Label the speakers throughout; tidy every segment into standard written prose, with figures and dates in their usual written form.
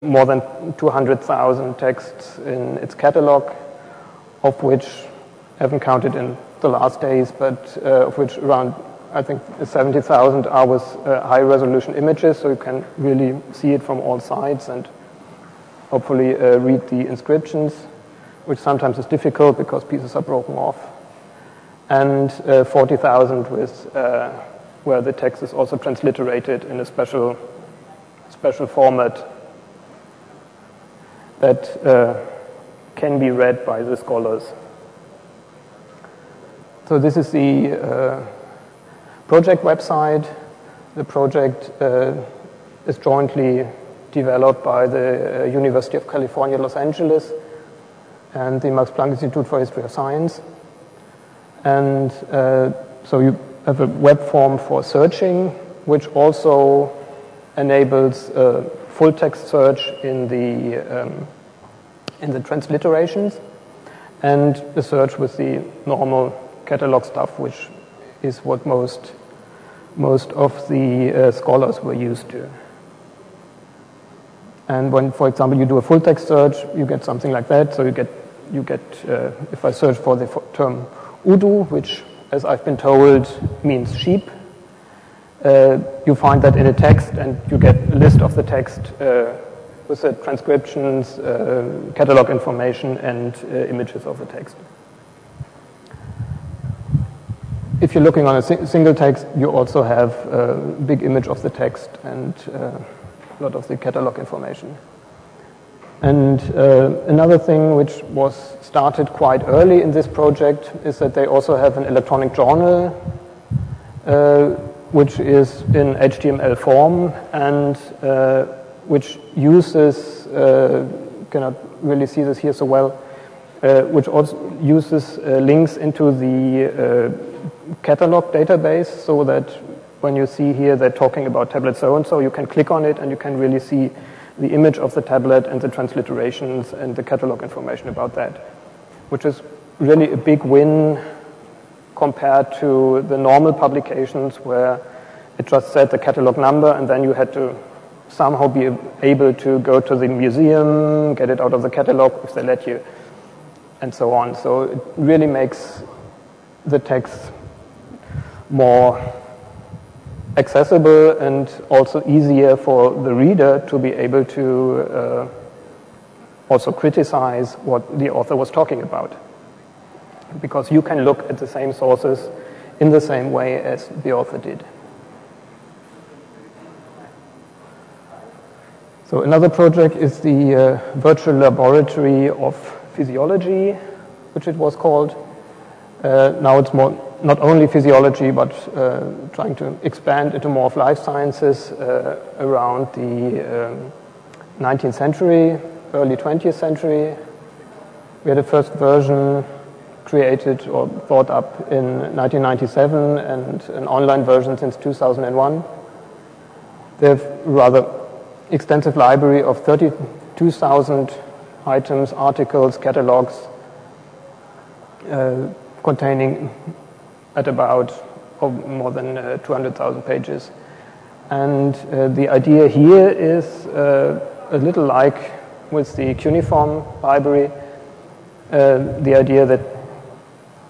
Speaker 1: more than 200,000 texts in its catalog, of which I haven't counted in the last days, but of which around, I think, 70,000 are with high-resolution images, so you can really see it from all sides and hopefully read the inscriptions, which sometimes is difficult because pieces are broken off, and 40,000 with where the text is also transliterated in a special format that can be read by the scholars. So this is the project website. The project is jointly developed by the University of California, Los Angeles, and the Max Planck Institute for History of Science. And so you have a web form for searching, which also enables full text search in the transliterations, and a search with the normal catalog stuff, which is what most of the scholars were used to. And when, for example, you do a full text search, you get something like that. So you get if I search for the term Udu, which, as I've been told, means sheep, you find that in a text, and you get a list of the text with the transcriptions, catalog information, and images of the text. If you're looking on a single text, you also have a big image of the text and a lot of the catalog information. And another thing which was started quite early in this project is that they also have an electronic journal which is in HTML form and which uses, cannot really see this here so well, which also uses links into the catalog database, so that when you see here they're talking about tablet so-and-so, you can click on it and you can really see the image of the tablet and the transliterations and the catalog information about that, which is really a big win compared to the normal publications where it just said the catalog number and then you had to somehow be able to go to the museum, get it out of the catalog if they let you, and so on. So it really makes the text more accessible and also easier for the reader to be able to also criticize what the author was talking about, because you can look at the same sources in the same way as the author did. So another project is the Virtual Laboratory of Physiology, which it was called. Now it's more not only physiology, but trying to expand into more of life sciences around the 19th century, early 20th century. We had a first version created or thought up in 1997 and an online version since 2001. They have a rather extensive library of 32,000 items, articles, catalogs, containing at about more than 200,000 pages. And the idea here is a little like with the cuneiform library, the idea that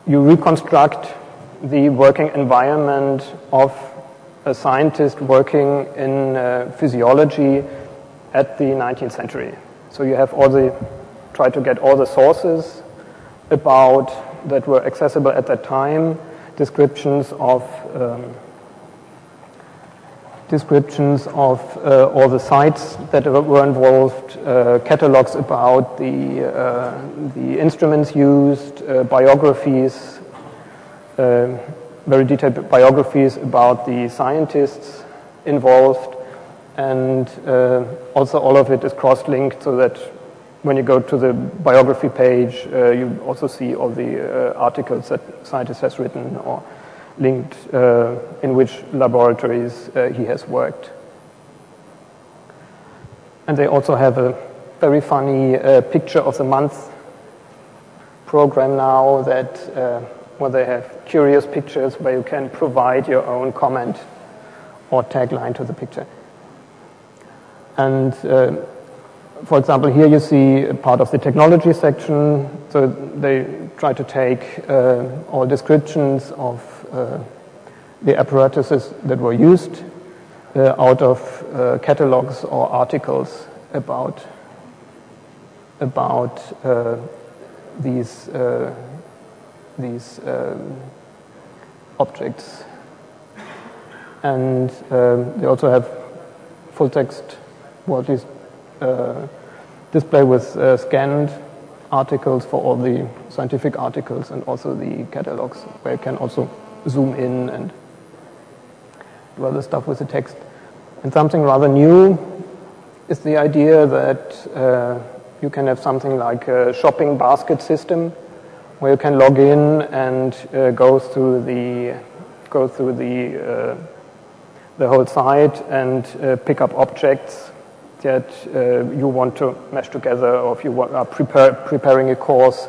Speaker 1: you reconstruct the working environment of a scientist working in physiology at the 19th century. So you have try to get all the sources that were accessible at that time, descriptions of all the sites that were involved, catalogs about the instruments used, biographies, very detailed biographies about the scientists involved, and also all of it is cross-linked so that when you go to the biography page, you also see all the articles that scientist has written or linked in which laboratories he has worked. And they also have a very funny picture of the month program now that where they have curious pictures where you can provide your own comment or tagline to the picture. And for example, here you see a part of the technology section. So they try to take all descriptions of the apparatuses that were used out of catalogs or articles about these objects. And they also have full text, well, at least display with scanned articles for all the scientific articles, and also the catalogs where you can also zoom in and do other stuff with the text. And something rather new is the idea that you can have something like a shopping basket system where you can log in and go through the whole site and pick up objects that you want to mesh together, or if you are preparing a course,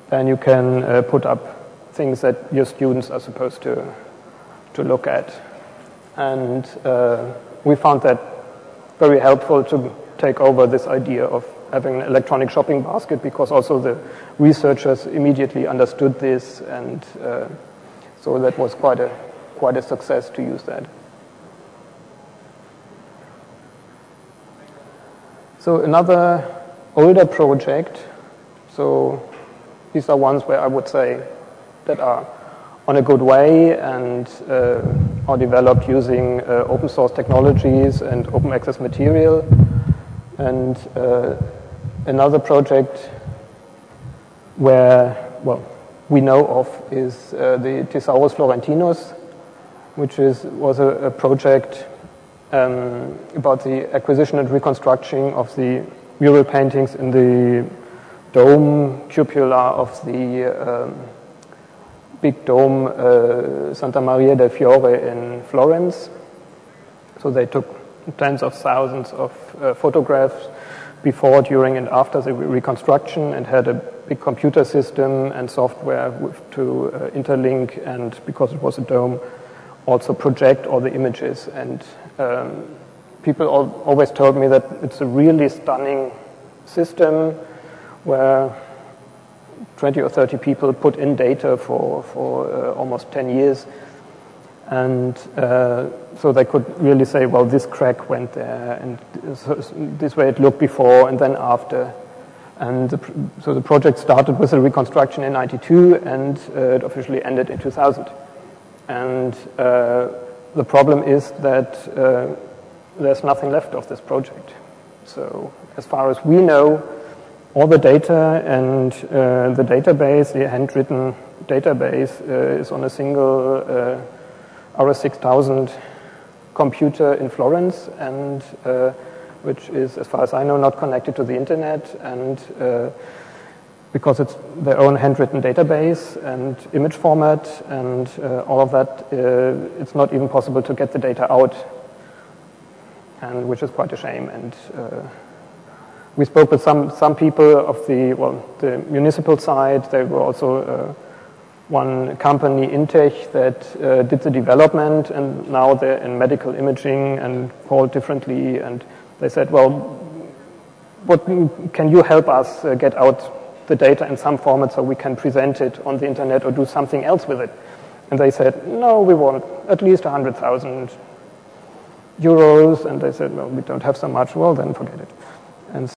Speaker 1: then you can put up things that your students are supposed to look at. And we found that very helpful to take over this idea of having an electronic shopping basket, because also the researchers immediately understood this, and so that was quite a success to use that. So another older project, so these are ones where I would say that are on a good way and are developed using open source technologies and open access material. And another project where, well, we know of is the Thesaurus Florentinus, which was a project about the acquisition and reconstruction of the mural paintings in the dome cupola of the big dome Santa Maria del Fiore in Florence. So they took tens of thousands of photographs before, during, and after the reconstruction, and had a big computer system and software to interlink, and because it was a dome, also project all the images. And people always told me that it's a really stunning system where 20 or 30 people put in data for almost 10 years. And so they could really say, well, this crack went there, and this way it looked before and then after. And so the project started with a reconstruction in 92, and it officially ended in 2000. And the problem is that there's nothing left of this project. So as far as we know, all the data and the database, the handwritten database, is on a single RS6000 computer in Florence, and which is, as far as I know, not connected to the internet, and because it's their own handwritten database and image format and all of that, it's not even possible to get the data out, and which is quite a shame. And we spoke with some people of the municipal side. There were also one company, Intech, that did the development, and now they're in medical imaging and called differently. And they said, well, what can you help us get out the data in some format so we can present it on the internet or do something else with it? And they said, no, we want at least 100,000 euros. And they said, well, we don't have so much. Well, then forget it. And